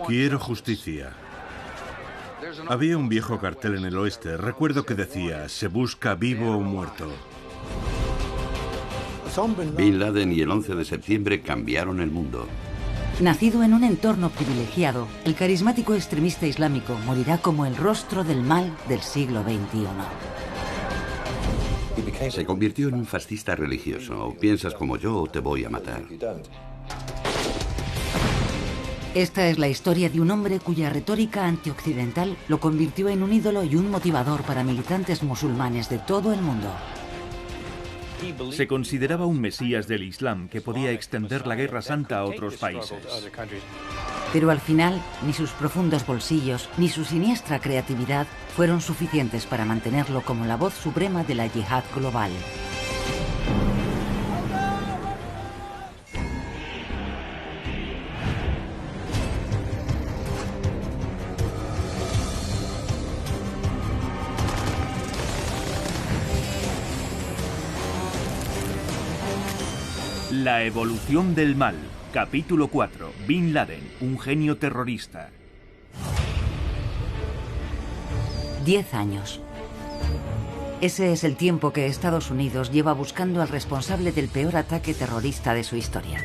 Quiero justicia. Había un viejo cartel en el oeste. Recuerdo que decía, se busca vivo o muerto. Bin Laden y el 11 de septiembre cambiaron el mundo. Nacido en un entorno privilegiado, el carismático extremista islámico morirá como el rostro del mal del siglo XXI. Se convirtió en un fascista religioso. O piensas como yo o te voy a matar. Esta es la historia de un hombre cuya retórica antioccidental lo convirtió en un ídolo y un motivador para militantes musulmanes de todo el mundo. Se consideraba un mesías del Islam que podía extender la Guerra Santa a otros países. Pero al final, ni sus profundos bolsillos ni su siniestra creatividad fueron suficientes para mantenerlo como la voz suprema de la yihad global. La evolución del mal. Capítulo 4. Bin Laden, un genio terrorista. 10 años. Ese es el tiempo que Estados Unidos lleva buscando al responsable del peor ataque terrorista de su historia.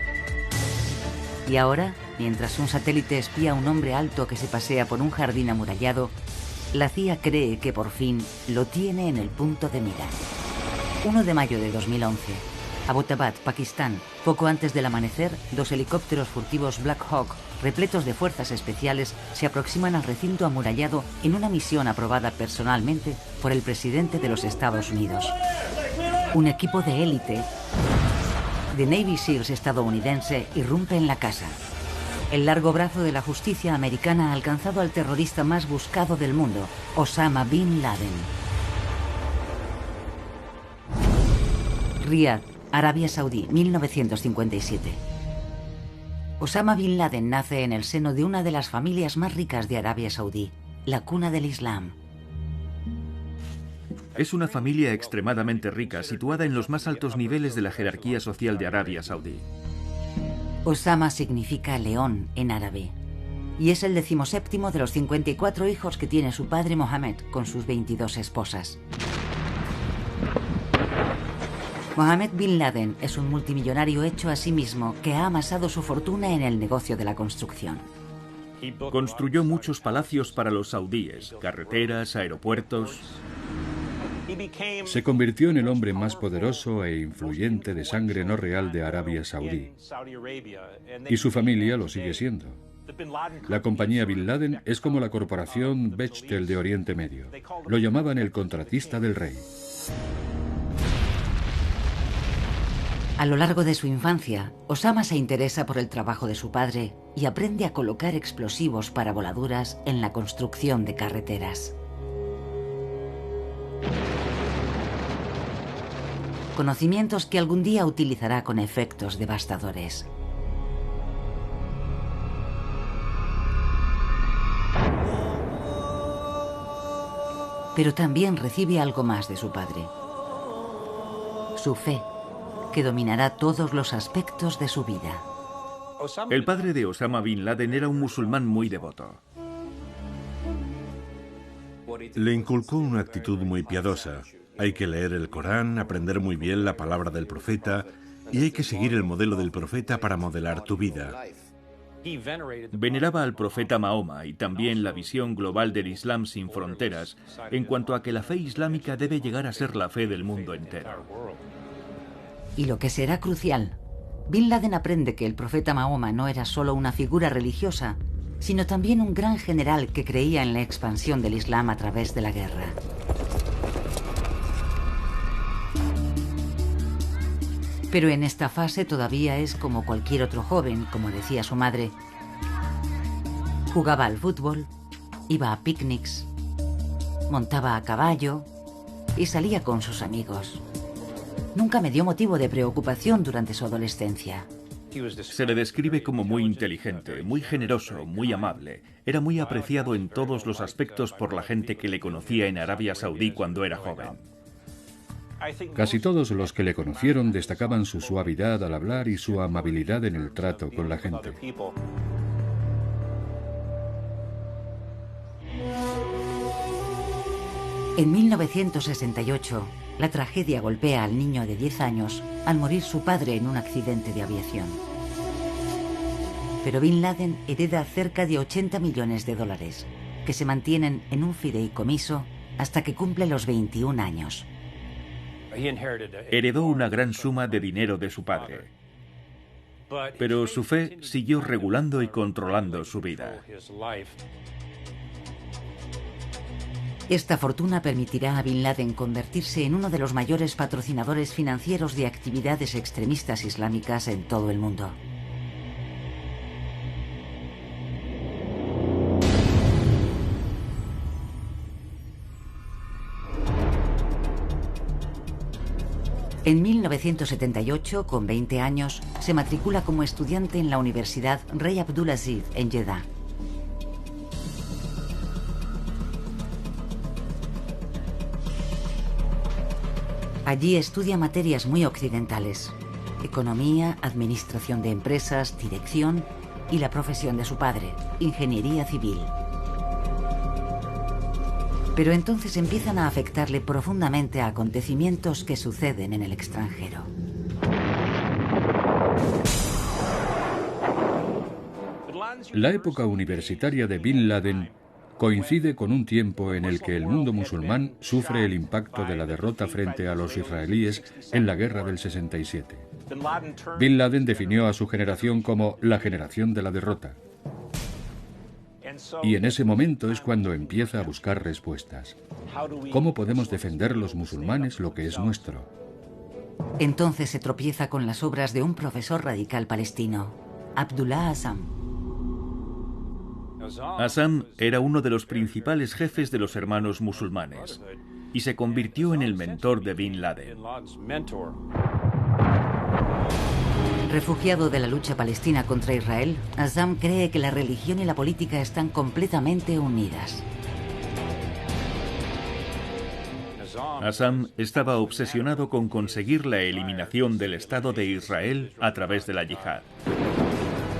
Y ahora, mientras un satélite espía a un hombre alto que se pasea por un jardín amurallado, la CIA cree que por fin lo tiene en el punto de mira. 1 de mayo de 2011. Abbottabad, Pakistán. Poco antes del amanecer, 2 helicópteros furtivos Black Hawk, repletos de fuerzas especiales, se aproximan al recinto amurallado en una misión aprobada personalmente por el presidente de los Estados Unidos. Un equipo de élite de Navy SEALs estadounidense irrumpe en la casa. El largo brazo de la justicia americana ha alcanzado al terrorista más buscado del mundo, Osama Bin Laden. Riad, Arabia Saudí, 1957. Osama Bin Laden nace en el seno de una de las familias más ricas de Arabia Saudí, la cuna del Islam. Es una familia extremadamente rica, situada en los más altos niveles de la jerarquía social de Arabia Saudí. Osama significa león en árabe, y es el 17º de los 54 hijos que tiene su padre Mohammed con sus 22 esposas. Mohammed Bin Laden es un multimillonario hecho a sí mismo que ha amasado su fortuna en el negocio de la construcción. Construyó muchos palacios para los saudíes, carreteras, aeropuertos. Se convirtió en el hombre más poderoso e influyente de sangre no real de Arabia Saudí. Y su familia lo sigue siendo. La compañía Bin Laden es como la corporación Bechtel de Oriente Medio. Lo llamaban el contratista del rey. A lo largo de su infancia, Osama se interesa por el trabajo de su padre y aprende a colocar explosivos para voladuras en la construcción de carreteras. Conocimientos que algún día utilizará con efectos devastadores. Pero también recibe algo más de su padre: su fe, que dominará todos los aspectos de su vida. El padre de Osama Bin Laden era un musulmán muy devoto. Le inculcó una actitud muy piadosa. Hay que leer el Corán, aprender muy bien la palabra del profeta, y hay que seguir el modelo del profeta para modelar tu vida. Veneraba al profeta Mahoma y también la visión global del Islam sin fronteras, en cuanto a que la fe islámica debe llegar a ser la fe del mundo entero. Y lo que será crucial, Bin Laden aprende que el profeta Mahoma no era solo una figura religiosa, sino también un gran general que creía en la expansión del Islam a través de la guerra. Pero en esta fase todavía es como cualquier otro joven, como decía su madre. Jugaba al fútbol, iba a picnics, montaba a caballo y salía con sus amigos. Nunca me dio motivo de preocupación durante su adolescencia. Se le describe como muy inteligente, muy generoso, muy amable. Era muy apreciado en todos los aspectos por la gente que le conocía en Arabia Saudí cuando era joven. Casi todos los que le conocieron destacaban su suavidad al hablar y su amabilidad en el trato con la gente. En 1968, la tragedia golpea al niño de 10 años al morir su padre en un accidente de aviación. Pero Bin Laden hereda cerca de 80 millones de dólares, que se mantienen en un fideicomiso hasta que cumple los 21 años. Heredó una gran suma de dinero de su padre, pero su fe siguió regulando y controlando su vida. Esta fortuna permitirá a Bin Laden convertirse en uno de los mayores patrocinadores financieros de actividades extremistas islámicas en todo el mundo. En 1978, con 20 años, se matricula como estudiante en la Universidad Rey Abdulaziz en Jeddah. Allí estudia materias muy occidentales: economía, administración de empresas, dirección y la profesión de su padre, ingeniería civil. Pero entonces empiezan a afectarle profundamente a acontecimientos que suceden en el extranjero. La época universitaria de Bin Laden coincide con un tiempo en el que el mundo musulmán sufre el impacto de la derrota frente a los israelíes en la guerra del 67. Bin Laden definió a su generación como la generación de la derrota. Y en ese momento es cuando empieza a buscar respuestas. ¿Cómo podemos defender los musulmanes lo que es nuestro? Entonces se tropieza con las obras de un profesor radical palestino, Abdullah Azzam. Azzam era uno de los principales jefes de los hermanos musulmanes y se convirtió en el mentor de Bin Laden. Refugiado de la lucha palestina contra Israel, Azzam cree que la religión y la política están completamente unidas. Azzam estaba obsesionado con conseguir la eliminación del Estado de Israel a través de la yihad.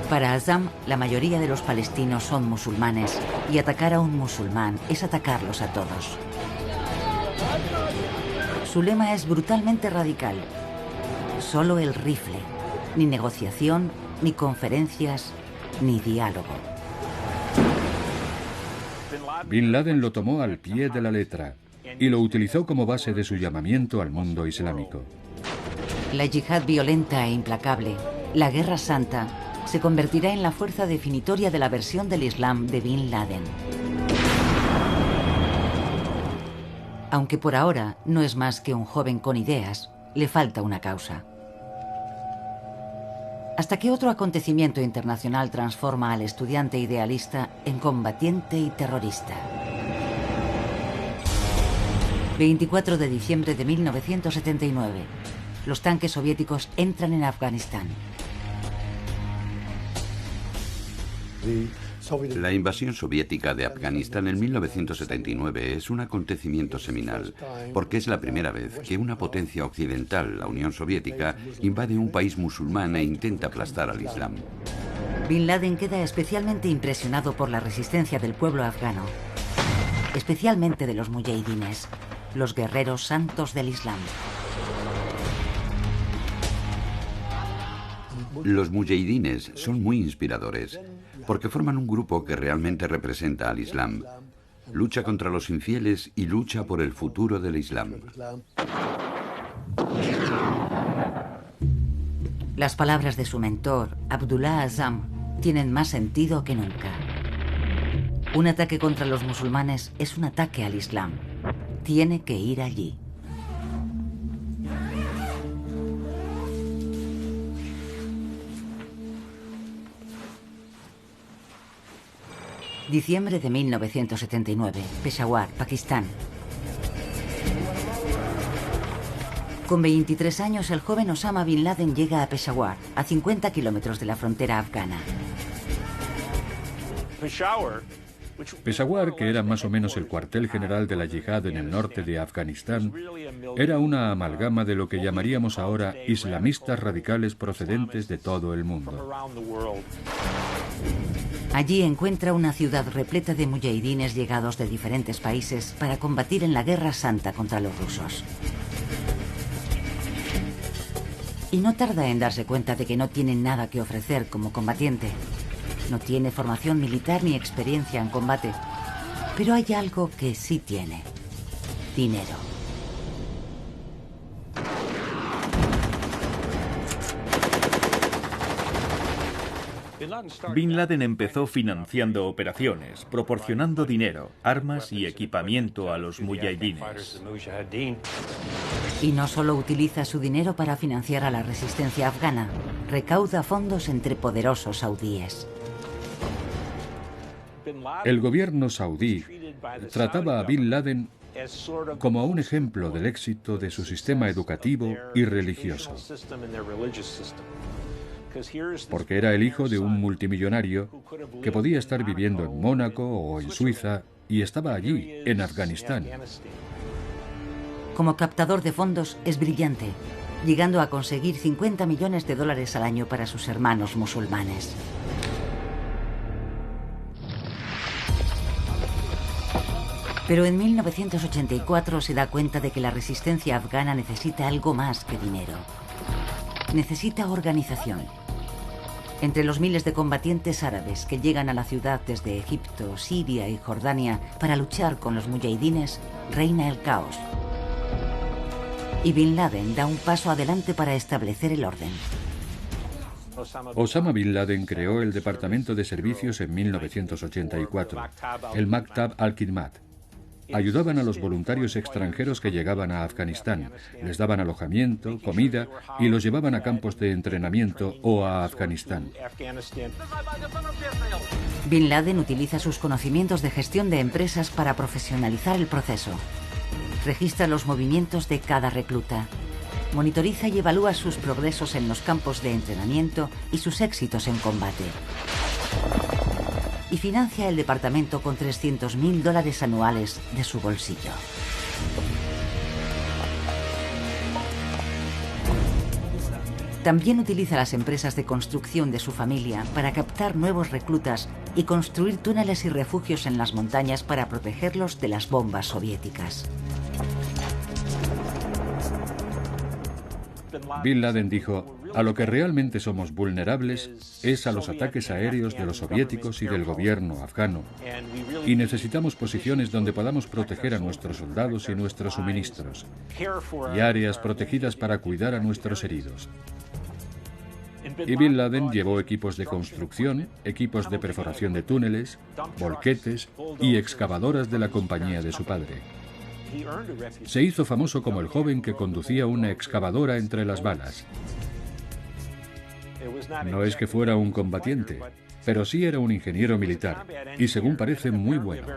Para Azzam, la mayoría de los palestinos son musulmanes y atacar a un musulmán es atacarlos a todos. Su lema es brutalmente radical: solo el rifle. Ni negociación, ni conferencias, ni diálogo. Bin Laden lo tomó al pie de la letra y lo utilizó como base de su llamamiento al mundo islámico. La yihad violenta e implacable, la Guerra Santa, se convertirá en la fuerza definitoria de la versión del Islam de Bin Laden. Aunque por ahora no es más que un joven con ideas, le falta una causa. Hasta que otro acontecimiento internacional transforma al estudiante idealista en combatiente y terrorista. 24 de diciembre de 1979. Los tanques soviéticos entran en Afganistán. La invasión soviética de Afganistán en 1979 es un acontecimiento seminal, porque es la primera vez que una potencia occidental, la Unión Soviética, invade un país musulmán e intenta aplastar al Islam. Bin Laden queda especialmente impresionado por la resistencia del pueblo afgano, especialmente de los mujahidines, los guerreros santos del Islam. Los mujahidines son muy inspiradores, porque forman un grupo que realmente representa al Islam. Lucha contra los infieles y lucha por el futuro del Islam. Las palabras de su mentor, Abdullah Azzam, tienen más sentido que nunca. Un ataque contra los musulmanes es un ataque al Islam. Tiene que ir allí. Diciembre de 1979, Peshawar, Pakistán. Con 23 años, el joven Osama Bin Laden llega a Peshawar, a 50 kilómetros de la frontera afgana. Peshawar, que era más o menos el cuartel general de la yihad en el norte de Afganistán, era una amalgama de lo que llamaríamos ahora islamistas radicales procedentes de todo el mundo. Allí encuentra una ciudad repleta de mujahidines llegados de diferentes países para combatir en la Guerra Santa contra los rusos. Y no tarda en darse cuenta de que no tiene nada que ofrecer como combatiente. No tiene formación militar ni experiencia en combate. Pero hay algo que sí tiene: dinero. Bin Laden empezó financiando operaciones, proporcionando dinero, armas y equipamiento a los mujahidines. Y no solo utiliza su dinero para financiar a la resistencia afgana, recauda fondos entre poderosos saudíes. El gobierno saudí trataba a Bin Laden como un ejemplo del éxito de su sistema educativo y religioso, porque era el hijo de un multimillonario que podía estar viviendo en Mónaco o en Suiza y estaba allí, en Afganistán. Como captador de fondos es brillante, llegando a conseguir $50 millones al año para sus hermanos musulmanes. Pero en 1984 se da cuenta de que la resistencia afgana necesita algo más que dinero. Necesita organización. Entre los miles de combatientes árabes que llegan a la ciudad desde Egipto, Siria y Jordania para luchar con los mujahidines, reina el caos. Y Bin Laden da un paso adelante para establecer el orden. Osama Bin Laden creó el Departamento de Servicios en 1984, el Maktab al-Khidmat. Ayudaban a los voluntarios extranjeros que llegaban a Afganistán, les daban alojamiento, comida y los llevaban a campos de entrenamiento o a Afganistán. Bin Laden utiliza sus conocimientos de gestión de empresas para profesionalizar el proceso. Registra los movimientos de cada recluta. Monitoriza y evalúa sus progresos en los campos de entrenamiento y sus éxitos en combate. Y financia el departamento con $300.000 anuales de su bolsillo. También utiliza las empresas de construcción de su familia para captar nuevos reclutas y construir túneles y refugios en las montañas para protegerlos de las bombas soviéticas. Bin Laden dijo: a lo que realmente somos vulnerables es a los ataques aéreos de los soviéticos y del gobierno afgano. Y necesitamos posiciones donde podamos proteger a nuestros soldados y nuestros suministros. Y áreas protegidas para cuidar a nuestros heridos. Y Bin Laden llevó equipos de construcción, equipos de perforación de túneles, volquetes y excavadoras de la compañía de su padre. Se hizo famoso como el joven que conducía una excavadora entre las balas. No es que fuera un combatiente, pero sí era un ingeniero militar, y según parece muy bueno.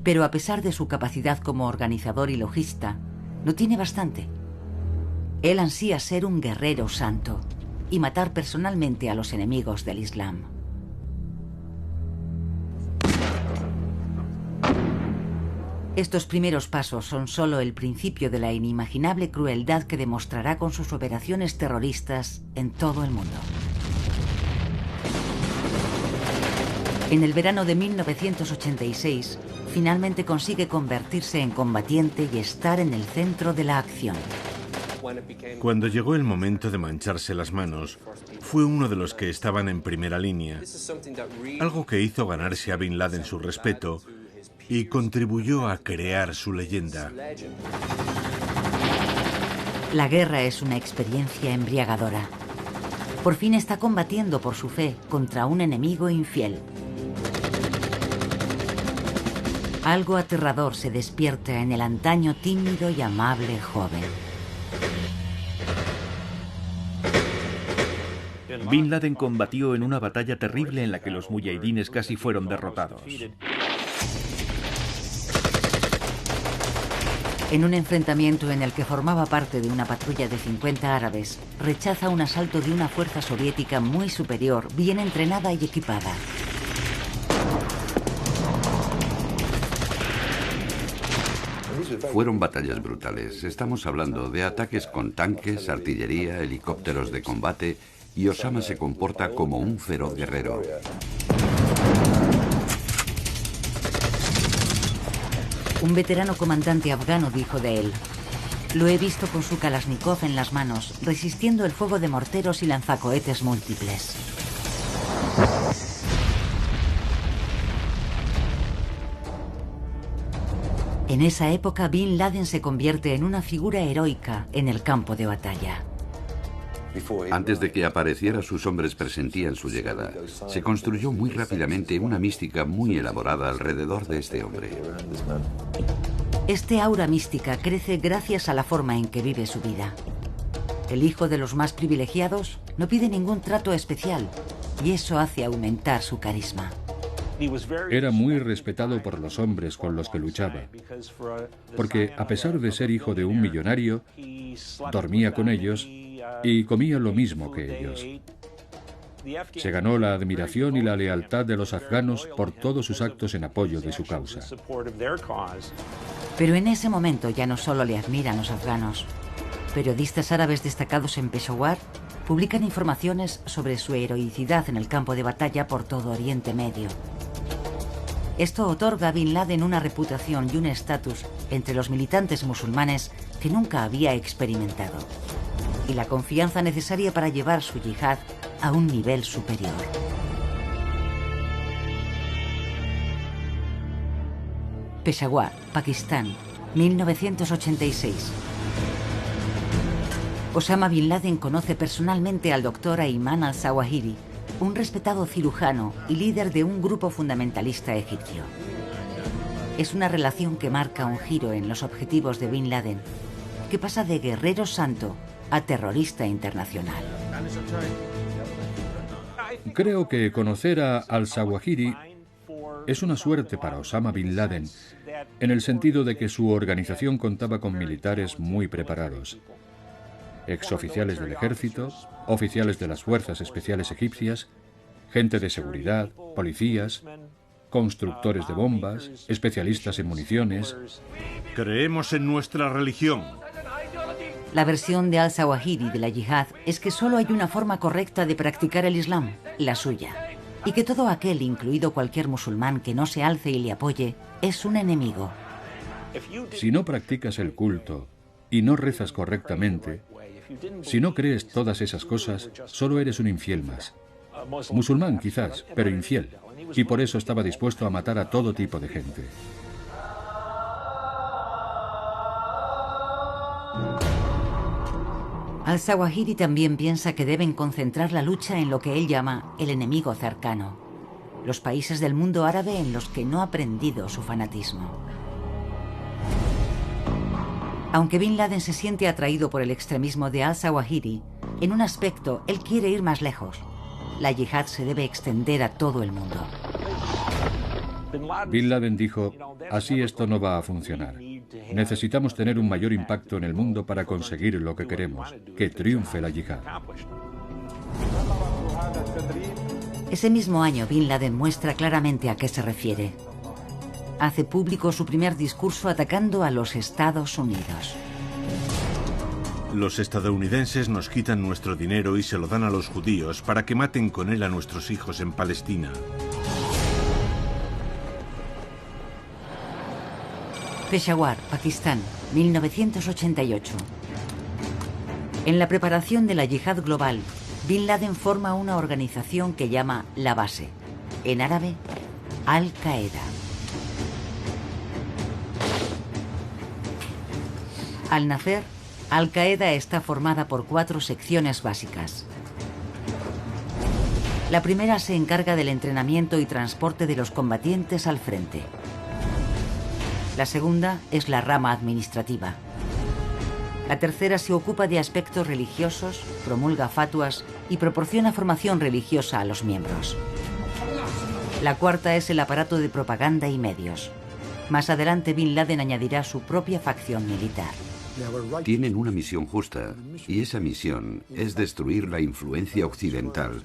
Pero a pesar de su capacidad como organizador y logista, no tiene bastante. Él ansía ser un guerrero santo y matar personalmente a los enemigos del Islam. Estos primeros pasos son solo el principio de la inimaginable crueldad que demostrará con sus operaciones terroristas en todo el mundo. En el verano de 1986, finalmente consigue convertirse en combatiente y estar en el centro de la acción. Cuando llegó el momento de mancharse las manos, fue uno de los que estaban en primera línea, algo que hizo ganarse a Bin Laden su respeto y contribuyó a crear su leyenda. La guerra es una experiencia embriagadora. Por fin está combatiendo por su fe contra un enemigo infiel. Algo aterrador se despierta en el antaño tímido y amable joven. Bin Laden combatió en una batalla terrible en la que los mujahidines casi fueron derrotados. En un enfrentamiento en el que formaba parte de una patrulla de 50 árabes, rechaza un asalto de una fuerza soviética muy superior, bien entrenada y equipada. Fueron batallas brutales. Estamos hablando de ataques con tanques, artillería, helicópteros de combate, y Osama se comporta como un feroz guerrero. Un veterano comandante afgano dijo de él: lo he visto con su Kalashnikov en las manos, resistiendo el fuego de morteros y lanzacohetes múltiples. En esa época, Bin Laden se convierte en una figura heroica en el campo de batalla. Antes de que apareciera, sus hombres presentían su llegada. Se construyó muy rápidamente una mística muy elaborada alrededor de este hombre. Este aura mística crece gracias a la forma en que vive su vida. El hijo de los más privilegiados no pide ningún trato especial, y eso hace aumentar su carisma. Era muy respetado por los hombres con los que luchaba, porque a pesar de ser hijo de un millonario, dormía con ellos y comía lo mismo que ellos. Se ganó la admiración y la lealtad de los afganos por todos sus actos en apoyo de su causa. Pero en ese momento ya no solo le admiran los afganos. Periodistas árabes destacados en Peshawar publican informaciones sobre su heroicidad en el campo de batalla por todo Oriente Medio. Esto otorga a Bin Laden una reputación y un estatus entre los militantes musulmanes que nunca había experimentado, y la confianza necesaria para llevar su yihad a un nivel superior. Peshawar, Pakistán, 1986. Osama Bin Laden conoce personalmente al doctor Ayman al-Zawahiri, un respetado cirujano y líder de un grupo fundamentalista egipcio. Es una relación que marca un giro en los objetivos de Bin Laden, que pasa de guerrero santo a terrorista internacional. Creo que conocer a al-Zawahiri es una suerte para Osama Bin Laden, en el sentido de que su organización contaba con militares muy preparados. Exoficiales del ejército, oficiales de las fuerzas especiales egipcias, gente de seguridad, policías, constructores de bombas, especialistas en municiones. Creemos en nuestra religión. La versión de al-Zawahiri de la yihad es que solo hay una forma correcta de practicar el Islam, la suya, y que todo aquel, incluido cualquier musulmán que no se alce y le apoye, es un enemigo. Si no practicas el culto y no rezas correctamente, si no crees todas esas cosas, solo eres un infiel más. Musulmán quizás, pero infiel. Y por eso estaba dispuesto a matar a todo tipo de gente. Al-Zawahiri también piensa que deben concentrar la lucha en lo que él llama el enemigo cercano, los países del mundo árabe en los que no ha aprendido su fanatismo. Aunque Bin Laden se siente atraído por el extremismo de al-Zawahiri, en un aspecto él quiere ir más lejos. La yihad se debe extender a todo el mundo. Bin Laden dijo: así esto no va a funcionar. Necesitamos tener un mayor impacto en el mundo para conseguir lo que queremos, que triunfe la yihad. Ese mismo año Bin Laden muestra claramente a qué se refiere. Hace público su primer discurso atacando a los Estados Unidos. Los estadounidenses nos quitan nuestro dinero y se lo dan a los judíos para que maten con él a nuestros hijos en Palestina. Peshawar, Pakistán, 1988. En la preparación de la yihad global, Bin Laden forma una organización que llama La Base, en árabe, Al-Qaeda. Al nacer, Al-Qaeda está formada por 4 secciones básicas. La primera se encarga del entrenamiento y transporte de los combatientes al frente. La segunda es la rama administrativa. La tercera se ocupa de aspectos religiosos, promulga fatuas y proporciona formación religiosa a los miembros. La cuarta es el aparato de propaganda y medios. Más adelante, Bin Laden añadirá su propia facción militar. Tienen una misión justa, y esa misión es destruir la influencia occidental,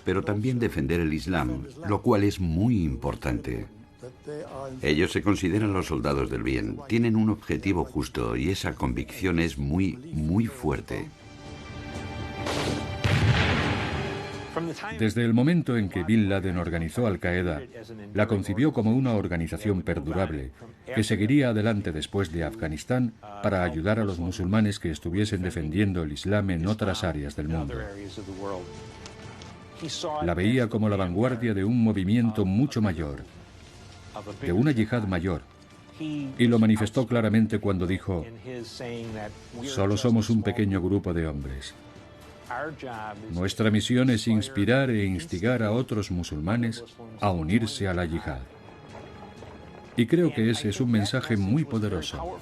pero también defender el Islam, lo cual es muy importante. Ellos se consideran los soldados del bien, tienen un objetivo justo y esa convicción es muy, muy fuerte. Desde el momento en que Bin Laden organizó Al-Qaeda, la concibió como una organización perdurable que seguiría adelante después de Afganistán para ayudar a los musulmanes que estuviesen defendiendo el Islam en otras áreas del mundo. La veía como la vanguardia de un movimiento mucho mayor, de una yihad mayor, y lo manifestó claramente cuando dijo: solo somos un pequeño grupo de hombres. Nuestra misión es inspirar e instigar a otros musulmanes a unirse a la yihad. Y creo que ese es un mensaje muy poderoso.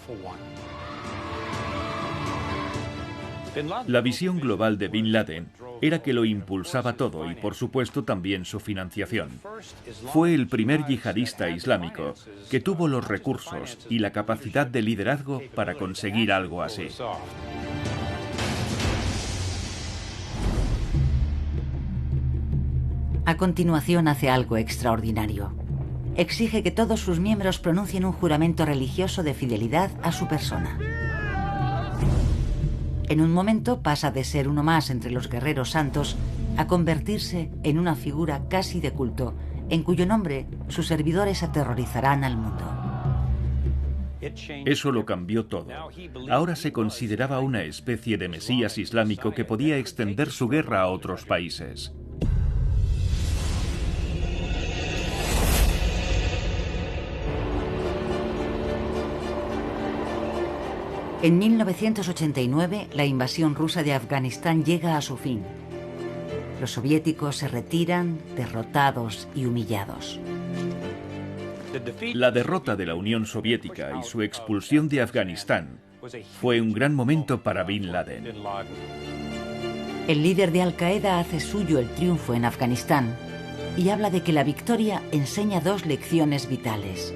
La visión global de Bin Laden era que lo impulsaba todo y, por supuesto, también su financiación. Fue el primer yihadista islámico que tuvo los recursos y la capacidad de liderazgo para conseguir algo así. A continuación hace algo extraordinario. Exige que todos sus miembros pronuncien un juramento religioso de fidelidad a su persona. En un momento pasa de ser uno más entre los guerreros santos a convertirse en una figura casi de culto, en cuyo nombre sus servidores aterrorizarán al mundo. Eso lo cambió todo. Ahora se consideraba una especie de mesías islámico que podía extender su guerra a otros países. En 1989, la invasión rusa de Afganistán llega a su fin. Los soviéticos se retiran, derrotados y humillados. La derrota de la Unión Soviética y su expulsión de Afganistán fue un gran momento para Bin Laden. El líder de Al-Qaeda hace suyo el triunfo en Afganistán y habla de que la victoria enseña dos lecciones vitales.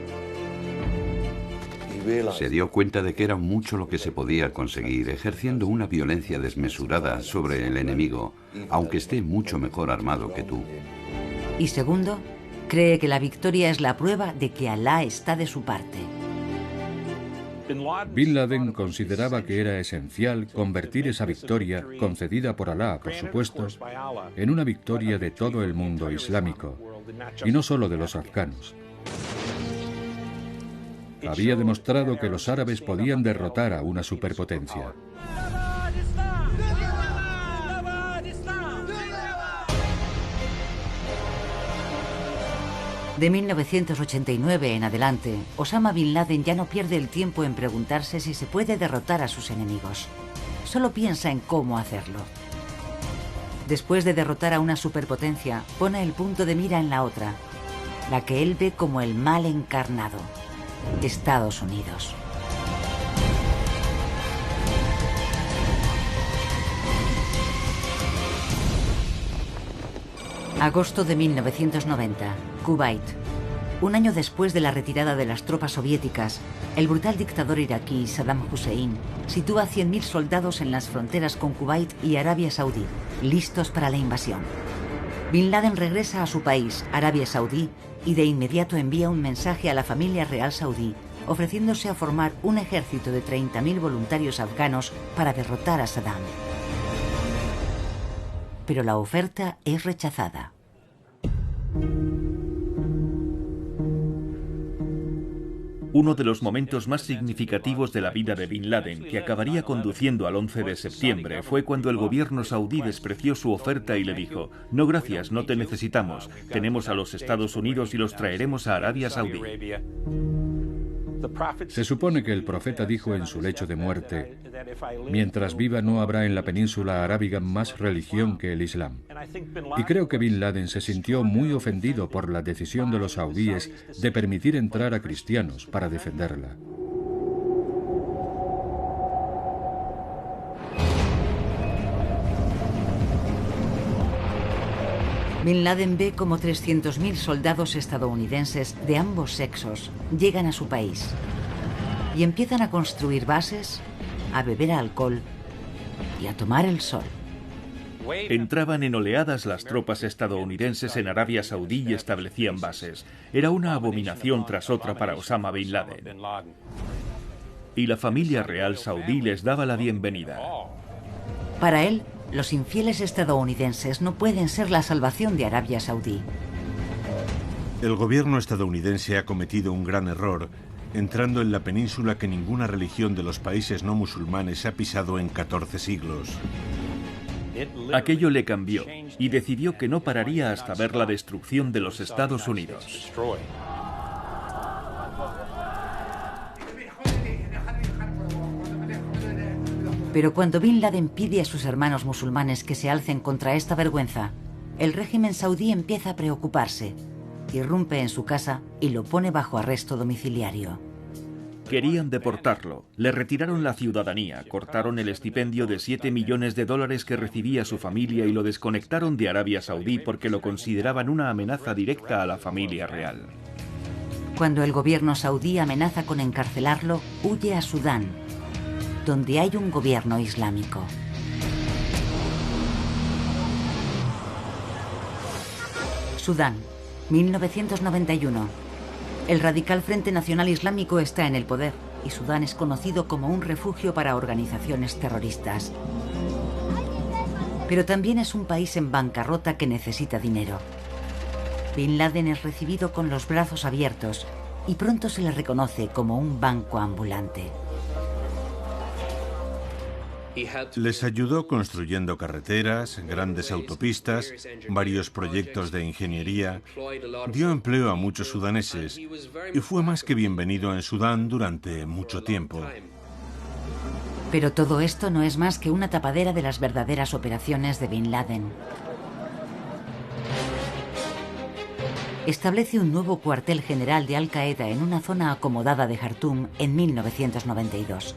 Se dio cuenta de que era mucho lo que se podía conseguir ejerciendo una violencia desmesurada sobre el enemigo, aunque esté mucho mejor armado que tú. Y segundo, cree que la victoria es la prueba de que Alá está de su parte. Bin Laden consideraba que era esencial convertir esa victoria, concedida por Alá, por supuesto, en una victoria de todo el mundo islámico, y no solo de los afganos. Había demostrado que los árabes podían derrotar a una superpotencia. De 1989 en adelante, Osama Bin Laden ya no pierde el tiempo en preguntarse si se puede derrotar a sus enemigos. Solo piensa en cómo hacerlo. Después de derrotar a una superpotencia, pone el punto de mira en la otra, la que él ve como el mal encarnado: Estados Unidos. Agosto de 1990, Kuwait. Un año después de la retirada de las tropas soviéticas, el brutal dictador iraquí Saddam Hussein sitúa 100.000 soldados en las fronteras con Kuwait y Arabia Saudí, listos para la invasión. Bin Laden regresa a su país, Arabia Saudí, y de inmediato envía un mensaje a la familia real saudí, ofreciéndose a formar un ejército de 30.000 voluntarios afganos para derrotar a Saddam. Pero la oferta es rechazada. Uno de los momentos más significativos de la vida de Bin Laden, que acabaría conduciendo al 11 de septiembre, fue cuando el gobierno saudí despreció su oferta y le dijo: no gracias, no te necesitamos, tenemos a los Estados Unidos y los traeremos a Arabia Saudí. Se supone que el profeta dijo en su lecho de muerte: mientras viva no habrá en la península arábiga más religión que el Islam. Y creo que Bin Laden se sintió muy ofendido por la decisión de los saudíes de permitir entrar a cristianos para defenderla. Bin Laden ve como 300.000 soldados estadounidenses de ambos sexos llegan a su país y empiezan a construir bases, a beber alcohol y a tomar el sol. Entraban en oleadas las tropas estadounidenses en Arabia Saudí y establecían bases. Era una abominación tras otra para Osama Bin Laden. Y la familia real saudí les daba la bienvenida. Para él, los infieles estadounidenses no pueden ser la salvación de Arabia Saudí. El gobierno estadounidense ha cometido un gran error entrando en la península que ninguna religión de los países no musulmanes ha pisado en 14 siglos. Aquello le cambió y decidió que no pararía hasta ver la destrucción de los Estados Unidos. Pero cuando Bin Laden pide a sus hermanos musulmanes que se alcen contra esta vergüenza, el régimen saudí empieza a preocuparse, irrumpe en su casa y lo pone bajo arresto domiciliario. Querían deportarlo, le retiraron la ciudadanía, cortaron el estipendio de $7 millones que recibía su familia y lo desconectaron de Arabia Saudí porque lo consideraban una amenaza directa a la familia real. Cuando el gobierno saudí amenaza con encarcelarlo, huye a Sudán, donde hay un gobierno islámico. Sudán, 1991. El radical Frente Nacional Islámico está en el poder y Sudán es conocido como un refugio para organizaciones terroristas. Pero también es un país en bancarrota que necesita dinero. Bin Laden es recibido con los brazos abiertos y pronto se le reconoce como un banco ambulante. Les ayudó construyendo carreteras, grandes autopistas, varios proyectos de ingeniería, dio empleo a muchos sudaneses y fue más que bienvenido en Sudán durante mucho tiempo. Pero todo esto no es más que una tapadera de las verdaderas operaciones de Bin Laden. Establece un nuevo cuartel general de Al-Qaeda en una zona acomodada de Jartum en 1992.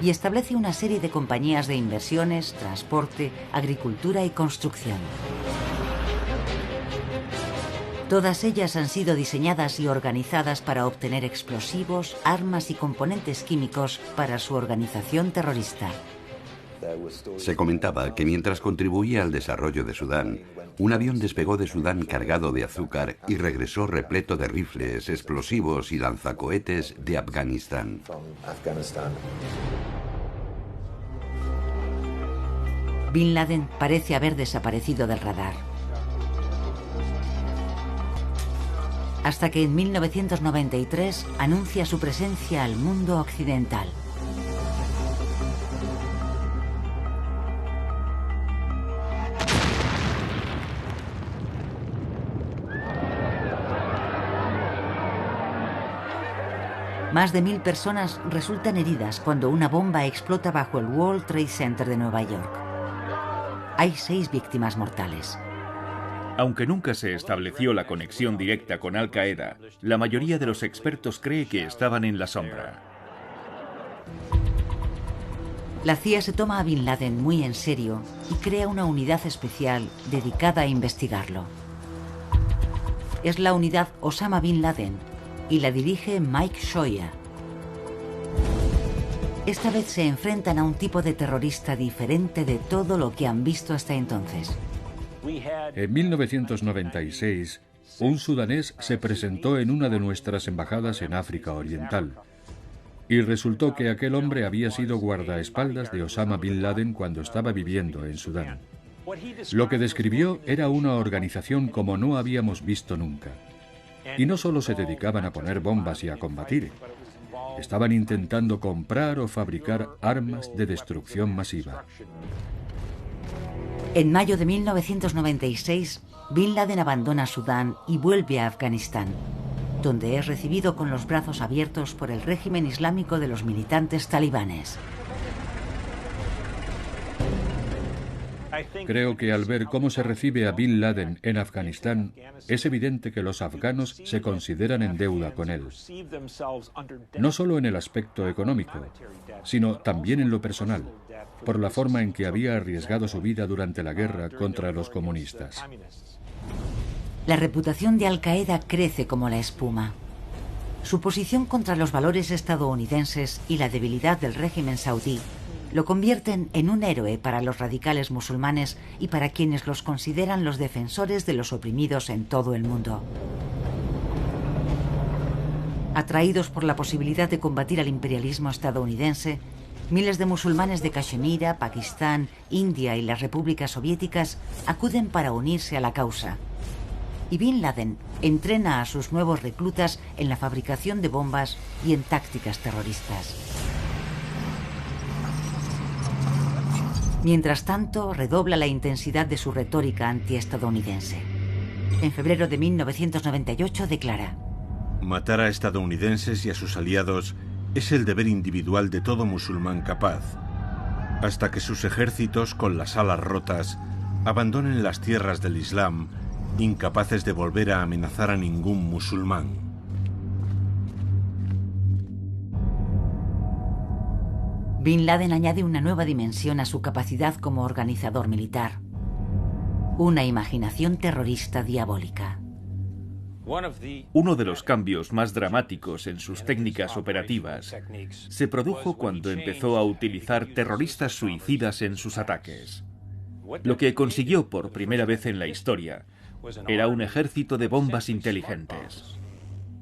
Y establece una serie de compañías de inversiones, transporte, agricultura y construcción. Todas ellas han sido diseñadas y organizadas para obtener explosivos, armas y componentes químicos para su organización terrorista. Se comentaba que mientras contribuía al desarrollo de Sudán, un avión despegó de Sudán cargado de azúcar y regresó repleto de rifles, explosivos y lanzacohetes de Afganistán. Bin Laden parece haber desaparecido del radar. Hasta que en 1993 anuncia su presencia al mundo occidental. Más de 1000 personas resultan heridas cuando una bomba explota bajo el World Trade Center de Nueva York. Hay 6 víctimas mortales. Aunque nunca se estableció la conexión directa con Al-Qaeda, la mayoría de los expertos cree que estaban en la sombra. La CIA se toma a Bin Laden muy en serio y crea una unidad especial dedicada a investigarlo. Es la unidad Osama Bin Laden y la dirige Mike Shoya. Esta vez se enfrentan a un tipo de terrorista diferente de todo lo que han visto hasta entonces. En 1996, un sudanés se presentó en una de nuestras embajadas en África Oriental. Y resultó que aquel hombre había sido guardaespaldas de Osama Bin Laden cuando estaba viviendo en Sudán. Lo que describió era una organización como no habíamos visto nunca. Y no solo se dedicaban a poner bombas y a combatir. Estaban intentando comprar o fabricar armas de destrucción masiva. En mayo de 1996, Bin Laden abandona Sudán y vuelve a Afganistán, donde es recibido con los brazos abiertos por el régimen islámico de los militantes talibanes. Creo que al ver cómo se recibe a Bin Laden en Afganistán, es evidente que los afganos se consideran en deuda con él. No solo en el aspecto económico, sino también en lo personal, por la forma en que había arriesgado su vida durante la guerra contra los comunistas. La reputación de Al-Qaeda crece como la espuma. Su posición contra los valores estadounidenses y la debilidad del régimen saudí lo convierten en un héroe para los radicales musulmanes y para quienes los consideran los defensores de los oprimidos en todo el mundo. Atraídos por la posibilidad de combatir al imperialismo estadounidense, miles de musulmanes de Cachemira, Pakistán, India y las repúblicas soviéticas acuden para unirse a la causa. Y Bin Laden entrena a sus nuevos reclutas en la fabricación de bombas y en tácticas terroristas. Mientras tanto, redobla la intensidad de su retórica antiestadounidense. En febrero de 1998 declara: matar a estadounidenses y a sus aliados es el deber individual de todo musulmán capaz, hasta que sus ejércitos, con las alas rotas, abandonen las tierras del Islam, incapaces de volver a amenazar a ningún musulmán. Bin Laden añade una nueva dimensión a su capacidad como organizador militar: una imaginación terrorista diabólica. Uno de los cambios más dramáticos en sus técnicas operativas se produjo cuando empezó a utilizar terroristas suicidas en sus ataques. Lo que consiguió por primera vez en la historia era un ejército de bombas inteligentes.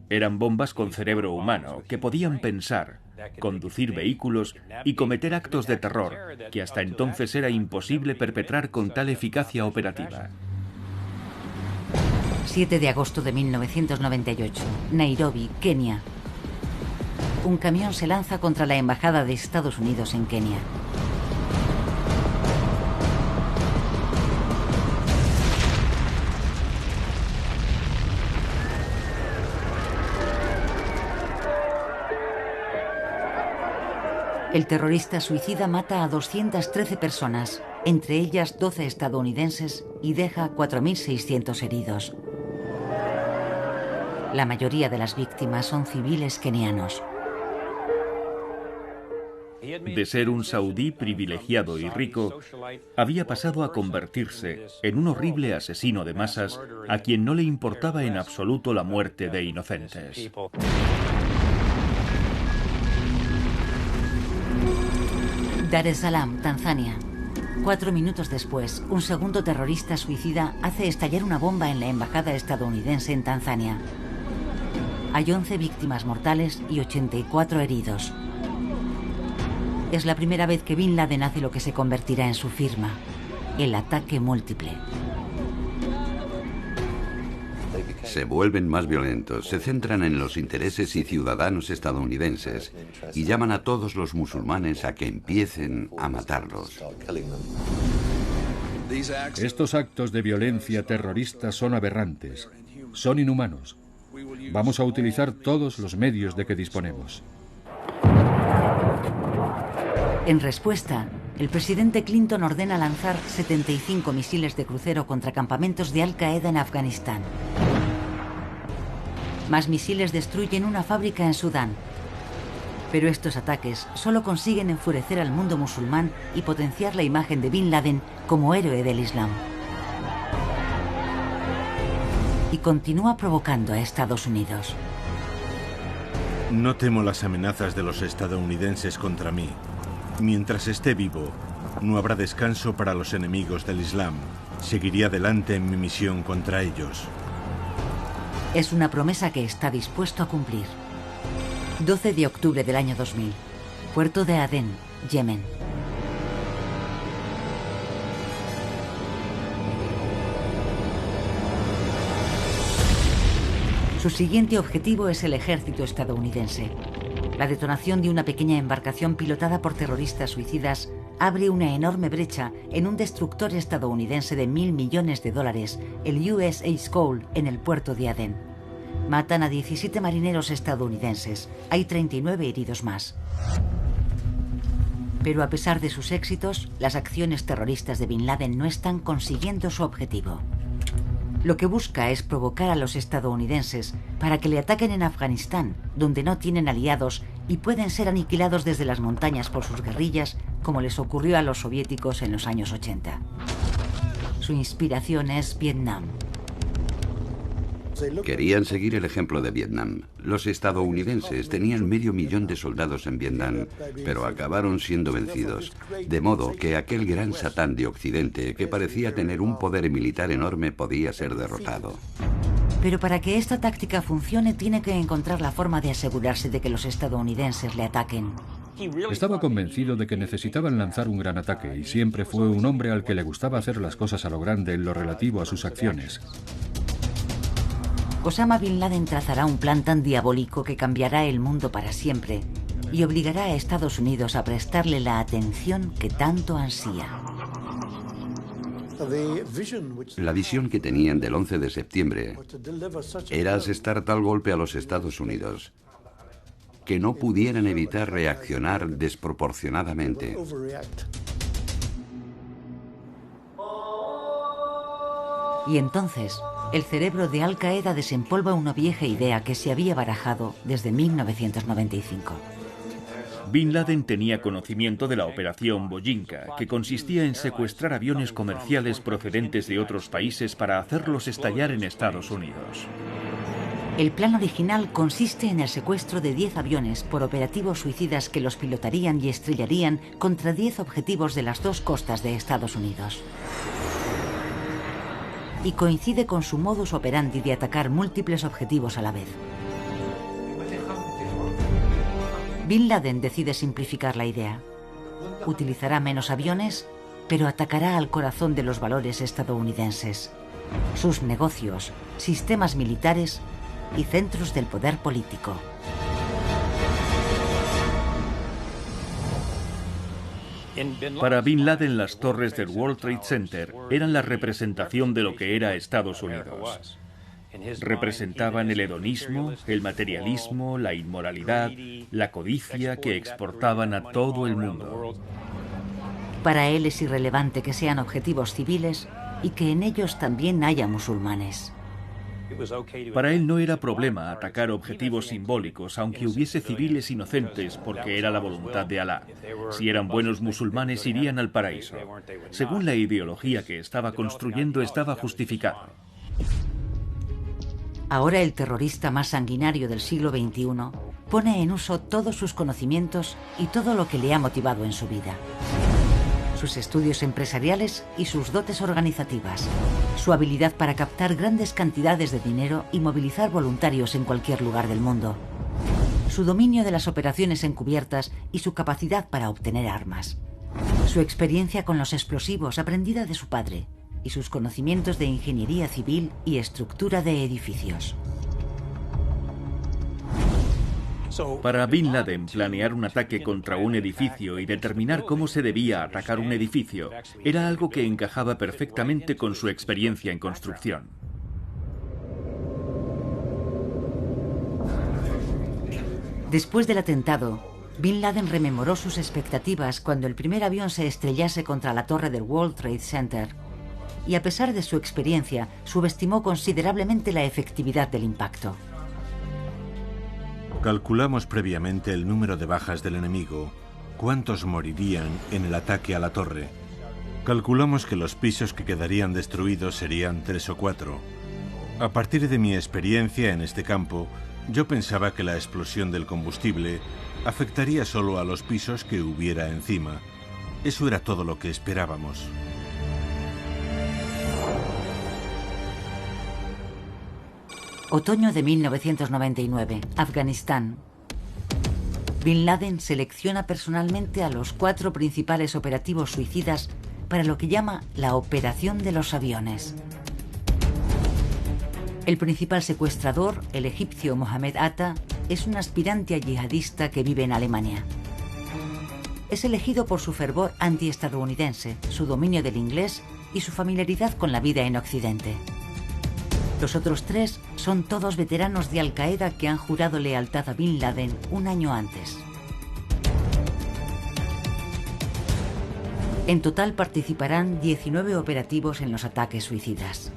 Eran bombas con cerebro humano que podían pensar, conducir vehículos y cometer actos de terror que hasta entonces era imposible perpetrar con tal eficacia operativa. 7 de agosto de 1998, Nairobi, Kenia. Un camión se lanza contra la embajada de Estados Unidos en Kenia. El terrorista suicida mata a 213 personas, entre ellas 12 estadounidenses, y deja 4.600 heridos. La mayoría de las víctimas son civiles kenianos. De ser un saudí privilegiado y rico, había pasado a convertirse en un horrible asesino de masas a quien no le importaba en absoluto la muerte de inocentes. Dar es Salaam, Tanzania. 4 minutos después, un segundo terrorista suicida hace estallar una bomba en la embajada estadounidense en Tanzania. Hay 11 víctimas mortales y 84 heridos. Es la primera vez que Bin Laden hace lo que se convertirá en su firma: el ataque múltiple. Se vuelven más violentos, se centran en los intereses y ciudadanos estadounidenses y llaman a todos los musulmanes a que empiecen a matarlos. Estos actos de violencia terrorista son aberrantes, son inhumanos. Vamos a utilizar todos los medios de que disponemos. En respuesta, el presidente Clinton ordena lanzar 75 misiles de crucero contra campamentos de Al-Qaeda en Afganistán. Más misiles destruyen una fábrica en Sudán. Pero estos ataques solo consiguen enfurecer al mundo musulmán y potenciar la imagen de Bin Laden como héroe del Islam. Y continúa provocando a Estados Unidos. No temo las amenazas de los estadounidenses contra mí. Mientras esté vivo, no habrá descanso para los enemigos del Islam. Seguiré adelante en mi misión contra ellos. Es una promesa que está dispuesto a cumplir. 12 de octubre del año 2000. Puerto de Adén, Yemen. Su siguiente objetivo es el ejército estadounidense. La detonación de una pequeña embarcación pilotada por terroristas suicidas abre una enorme brecha en un destructor estadounidense de $1.000 millones, el USS Cole, en el puerto de Adén. Matan a 17 marineros estadounidenses. Hay 39 heridos más. Pero a pesar de sus éxitos, las acciones terroristas de Bin Laden no están consiguiendo su objetivo. Lo que busca es provocar a los estadounidenses para que le ataquen en Afganistán, donde no tienen aliados y pueden ser aniquilados desde las montañas por sus guerrillas, como les ocurrió a los soviéticos en los años 80. Su inspiración es Vietnam. Querían seguir el ejemplo de Vietnam. Los estadounidenses tenían 500.000 de soldados en Vietnam, pero acabaron siendo vencidos. De modo que aquel gran Satán de Occidente, que parecía tener un poder militar enorme, podía ser derrotado. Pero para que esta táctica funcione, tiene que encontrar la forma de asegurarse de que los estadounidenses le ataquen. Estaba convencido de que necesitaban lanzar un gran ataque y siempre fue un hombre al que le gustaba hacer las cosas a lo grande en lo relativo a sus acciones. Osama Bin Laden trazará un plan tan diabólico que cambiará el mundo para siempre y obligará a Estados Unidos a prestarle la atención que tanto ansía. La visión que tenían del 11 de septiembre era asestar tal golpe a los Estados Unidos que no pudieran evitar reaccionar desproporcionadamente. Y entonces, el cerebro de Al Qaeda desempolva una vieja idea que se había barajado desde 1995. Bin Laden tenía conocimiento de la operación Bojinka, que consistía en secuestrar aviones comerciales procedentes de otros países para hacerlos estallar en Estados Unidos. El plan original consiste en el secuestro de 10 aviones por operativos suicidas que los pilotarían y estrellarían contra 10 objetivos de las dos costas de Estados Unidos. Y coincide con su modus operandi de atacar múltiples objetivos a la vez. Bin Laden decide simplificar la idea. Utilizará menos aviones, pero atacará al corazón de los valores estadounidenses: sus negocios, sistemas militares y centros del poder político. Para Bin Laden, las torres del World Trade Center eran la representación de lo que era Estados Unidos. Representaban el hedonismo, el materialismo, la inmoralidad, la codicia que exportaban a todo el mundo. Para él es irrelevante que sean objetivos civiles y que en ellos también haya musulmanes. Para él no era problema atacar objetivos simbólicos, aunque hubiese civiles inocentes, porque era la voluntad de Alá. Si eran buenos musulmanes, irían al paraíso. Según la ideología que estaba construyendo, estaba justificado. Ahora el terrorista más sanguinario del siglo XXI pone en uso todos sus conocimientos y todo lo que le ha motivado en su vida. Sus estudios empresariales y sus dotes organizativas. Su habilidad para captar grandes cantidades de dinero y movilizar voluntarios en cualquier lugar del mundo. Su dominio de las operaciones encubiertas y su capacidad para obtener armas. Su experiencia con los explosivos aprendida de su padre. Y sus conocimientos de ingeniería civil y estructura de edificios. Para Bin Laden, planear un ataque contra un edificio y determinar cómo se debía atacar un edificio era algo que encajaba perfectamente con su experiencia en construcción. Después del atentado, Bin Laden rememoró sus expectativas cuando el primer avión se estrellase contra la torre del World Trade Center. Y a pesar de su experiencia, subestimó considerablemente la efectividad del impacto. Calculamos previamente el número de bajas del enemigo, cuántos morirían en el ataque a la torre. Calculamos que los pisos que quedarían destruidos serían 3 o 4. A partir de mi experiencia en este campo, yo pensaba que la explosión del combustible afectaría solo a los pisos que hubiera encima. Eso era todo lo que esperábamos. Otoño de 1999, Afganistán. Bin Laden selecciona personalmente a los 4 principales operativos suicidas para lo que llama la Operación de los Aviones. El principal secuestrador, el egipcio Mohamed Atta, es un aspirante yihadista que vive en Alemania. Es elegido por su fervor antiestadounidense, su dominio del inglés y su familiaridad con la vida en Occidente. Los otros 3 son todos veteranos de Al Qaeda que han jurado lealtad a Bin Laden un año antes. En total participarán 19 operativos en los ataques suicidas.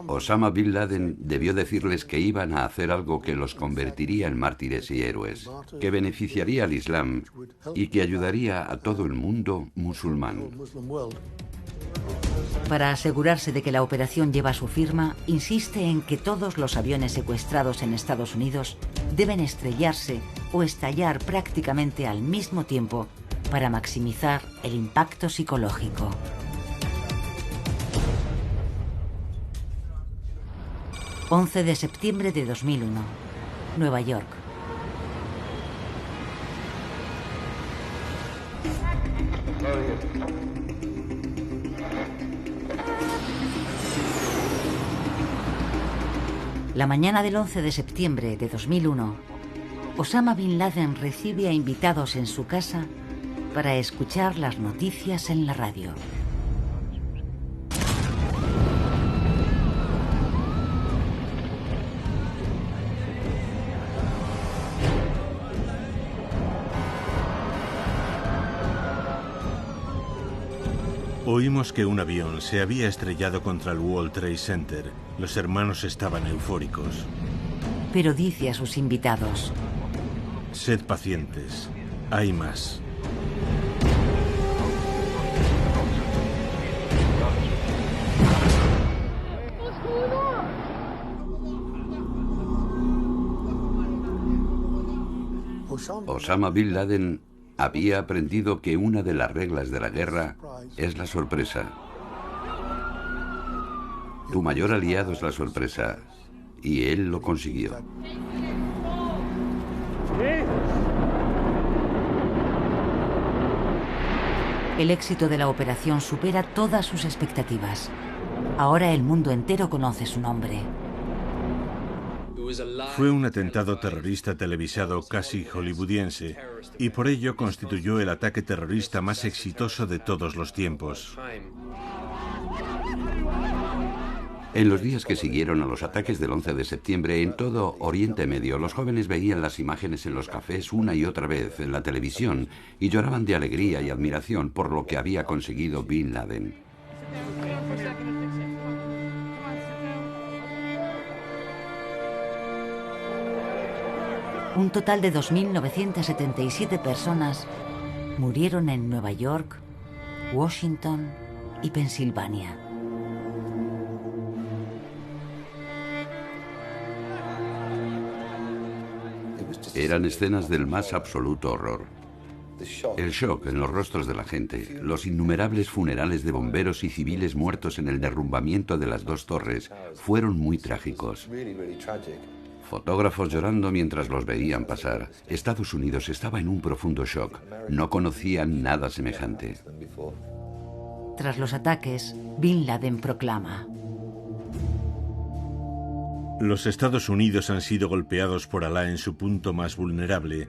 Osama Bin Laden debió decirles que iban a hacer algo que los convertiría en mártires y héroes, que beneficiaría al Islam y que ayudaría a todo el mundo musulmán. Para asegurarse de que la operación lleva su firma, insiste en que todos los aviones secuestrados en Estados Unidos deben estrellarse o estallar prácticamente al mismo tiempo para maximizar el impacto psicológico. ...11 de septiembre de 2001... Nueva York. La mañana del 11 de septiembre de 2001, Osama Bin Laden recibe a invitados en su casa para escuchar las noticias en la radio. Oímos que un avión se había estrellado contra el World Trade Center. Los hermanos estaban eufóricos. Pero dice a sus invitados: sed pacientes, hay más. Osama Bin Laden había aprendido que una de las reglas de la guerra es la sorpresa. Tu mayor aliado es la sorpresa, y él lo consiguió. El éxito de la operación supera todas sus expectativas. Ahora el mundo entero conoce su nombre. Fue un atentado terrorista televisado casi hollywoodiense y por ello constituyó el ataque terrorista más exitoso de todos los tiempos. En los días que siguieron a los ataques del 11 de septiembre, en todo Oriente Medio, los jóvenes veían las imágenes en los cafés una y otra vez en la televisión y lloraban de alegría y admiración por lo que había conseguido Bin Laden. Un total de 2.977 personas murieron en Nueva York, Washington y Pensilvania. Eran escenas del más absoluto horror. El shock en los rostros de la gente, los innumerables funerales de bomberos y civiles muertos en el derrumbamiento de las dos torres fueron muy trágicos. Fotógrafos llorando mientras los veían pasar. Estados Unidos estaba en un profundo shock. No conocían nada semejante. Tras los ataques, Bin Laden proclama: los Estados Unidos han sido golpeados por Alá en su punto más vulnerable,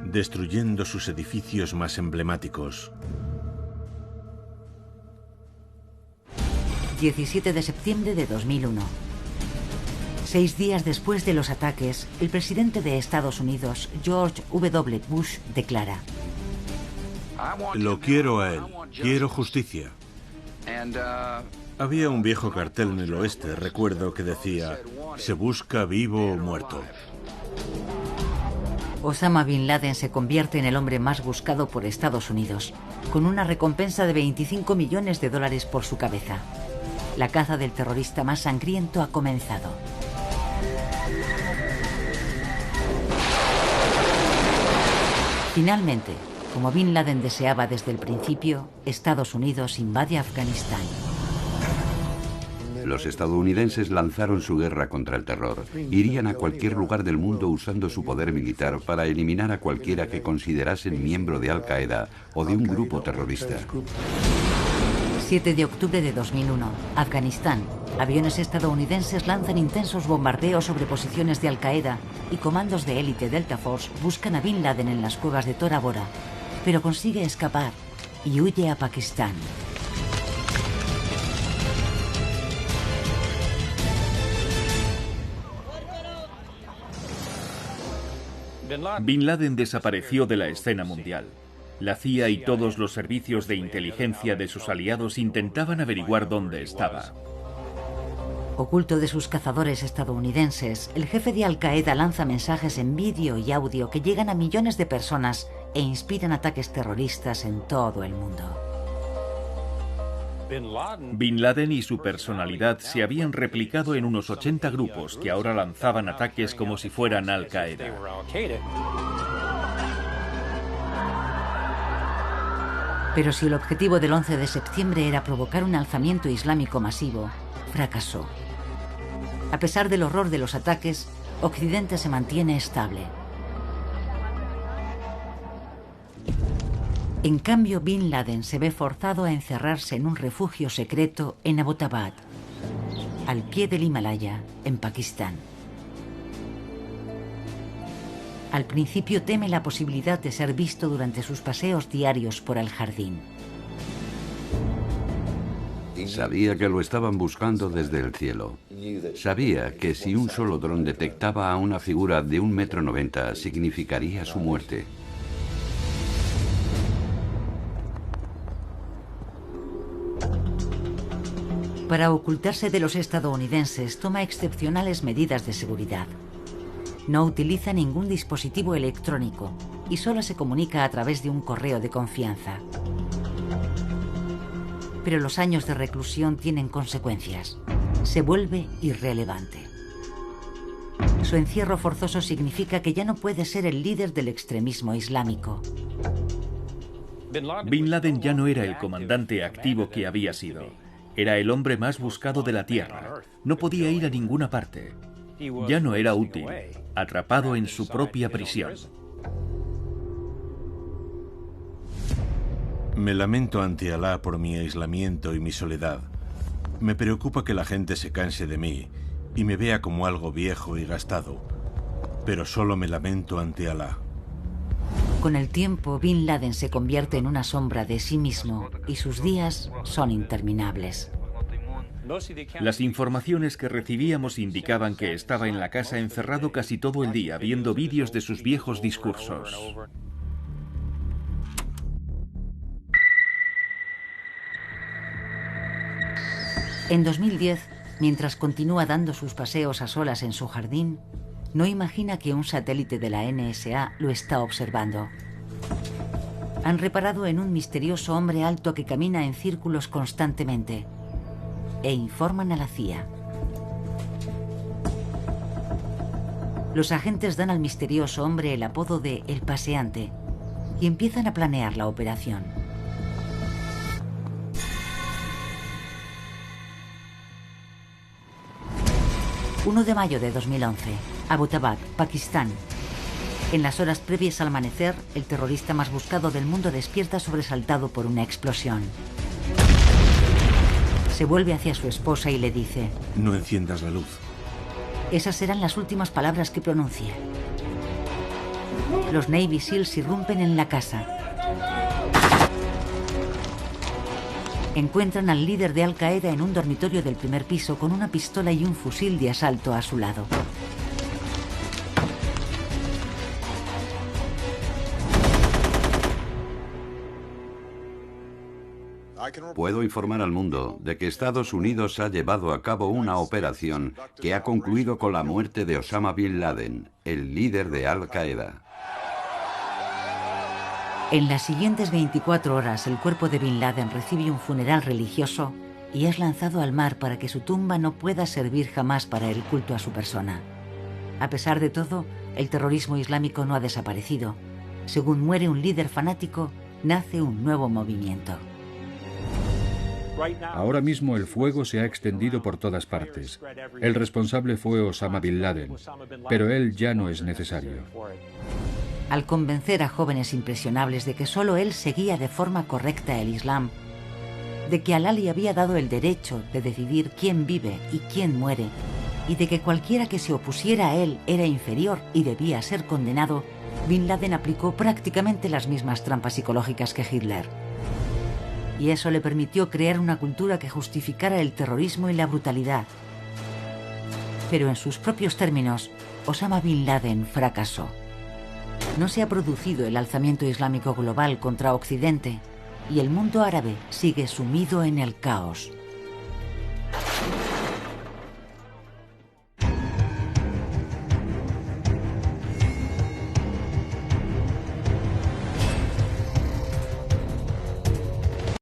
destruyendo sus edificios más emblemáticos. 17 de septiembre de 2001. 6 días después de los ataques, el presidente de Estados Unidos, George W. Bush, declara: lo quiero a él, quiero justicia. Había un viejo cartel en el oeste, recuerdo, que decía: se busca vivo o muerto. Osama Bin Laden se convierte en el hombre más buscado por Estados Unidos, con una recompensa de $25 millones por su cabeza. La caza del terrorista más sangriento ha comenzado. Finalmente, como Bin Laden deseaba desde el principio, Estados Unidos invade Afganistán. Los estadounidenses lanzaron su guerra contra el terror. Irían a cualquier lugar del mundo usando su poder militar para eliminar a cualquiera que considerasen miembro de Al-Qaeda o de un grupo terrorista. 7 de octubre de 2001, Afganistán. Aviones estadounidenses lanzan intensos bombardeos sobre posiciones de Al-Qaeda y comandos de élite Delta Force buscan a Bin Laden en las cuevas de Tora Bora, pero consigue escapar y huye a Pakistán. Bin Laden desapareció de la escena mundial. La CIA y todos los servicios de inteligencia de sus aliados intentaban averiguar dónde estaba. Oculto de sus cazadores estadounidenses, el jefe de Al-Qaeda lanza mensajes en vídeo y audio que llegan a millones de personas e inspiran ataques terroristas en todo el mundo. Bin Laden y su personalidad se habían replicado en unos 80 grupos que ahora lanzaban ataques como si fueran Al-Qaeda. Pero si el objetivo del 11 de septiembre era provocar un alzamiento islámico masivo, fracasó. A pesar del horror de los ataques, Occidente se mantiene estable. En cambio, Bin Laden se ve forzado a encerrarse en un refugio secreto en Abbottabad, al pie del Himalaya, en Pakistán. Al principio teme la posibilidad de ser visto durante sus paseos diarios por el jardín. Sabía que lo estaban buscando desde el cielo. Sabía que si un solo dron detectaba a una figura de 1,90 m, significaría su muerte. Para ocultarse de los estadounidenses, toma excepcionales medidas de seguridad. No utiliza ningún dispositivo electrónico y solo se comunica a través de un correo de confianza. Pero los años de reclusión tienen consecuencias. Se vuelve irrelevante. Su encierro forzoso significa que ya no puede ser el líder del extremismo islámico. Bin Laden ya no era el comandante activo que había sido. Era el hombre más buscado de la Tierra. No podía ir a ninguna parte. Ya no era útil, atrapado en su propia prisión. Me lamento ante Alá por mi aislamiento y mi soledad. Me preocupa que la gente se canse de mí y me vea como algo viejo y gastado. Pero solo me lamento ante Alá. Con el tiempo, Bin Laden se convierte en una sombra de sí mismo y sus días son interminables. Las informaciones que recibíamos indicaban que estaba en la casa encerrado casi todo el día viendo vídeos de sus viejos discursos. En 2010, mientras continúa dando sus paseos a solas en su jardín, no imagina que un satélite de la NSA lo está observando. Han reparado en un misterioso hombre alto que camina en círculos constantemente e informan a la CIA. Los agentes dan al misterioso hombre el apodo de El Paseante y empiezan a planear la operación. ...1 de mayo de 2011, Abbottabad, Pakistán. En las horas previas al amanecer, el terrorista más buscado del mundo despierta sobresaltado por una explosión. Se vuelve hacia su esposa y le dice: No enciendas la luz. Esas serán las últimas palabras que pronuncie. Los Navy SEALs irrumpen en la casa. Encuentran al líder de Al-Qaeda en un dormitorio del primer piso con una pistola y un fusil de asalto a su lado. Puedo informar al mundo de que Estados Unidos ha llevado a cabo una operación que ha concluido con la muerte de Osama Bin Laden, el líder de Al-Qaeda. En las siguientes 24 horas, el cuerpo de Bin Laden recibe un funeral religioso y es lanzado al mar para que su tumba no pueda servir jamás para el culto a su persona. A pesar de todo, el terrorismo islámico no ha desaparecido. Según muere un líder fanático, nace un nuevo movimiento. Ahora mismo el fuego se ha extendido por todas partes. El responsable fue Osama Bin Laden, pero él ya no es necesario. Al convencer a jóvenes impresionables de que solo él seguía de forma correcta el Islam, de que Alá le había dado el derecho de decidir quién vive y quién muere, y de que cualquiera que se opusiera a él era inferior y debía ser condenado, Bin Laden aplicó prácticamente las mismas trampas psicológicas que Hitler. Y eso le permitió crear una cultura que justificara el terrorismo y la brutalidad. Pero en sus propios términos, Osama Bin Laden fracasó. No se ha producido el alzamiento islámico global contra Occidente y el mundo árabe sigue sumido en el caos.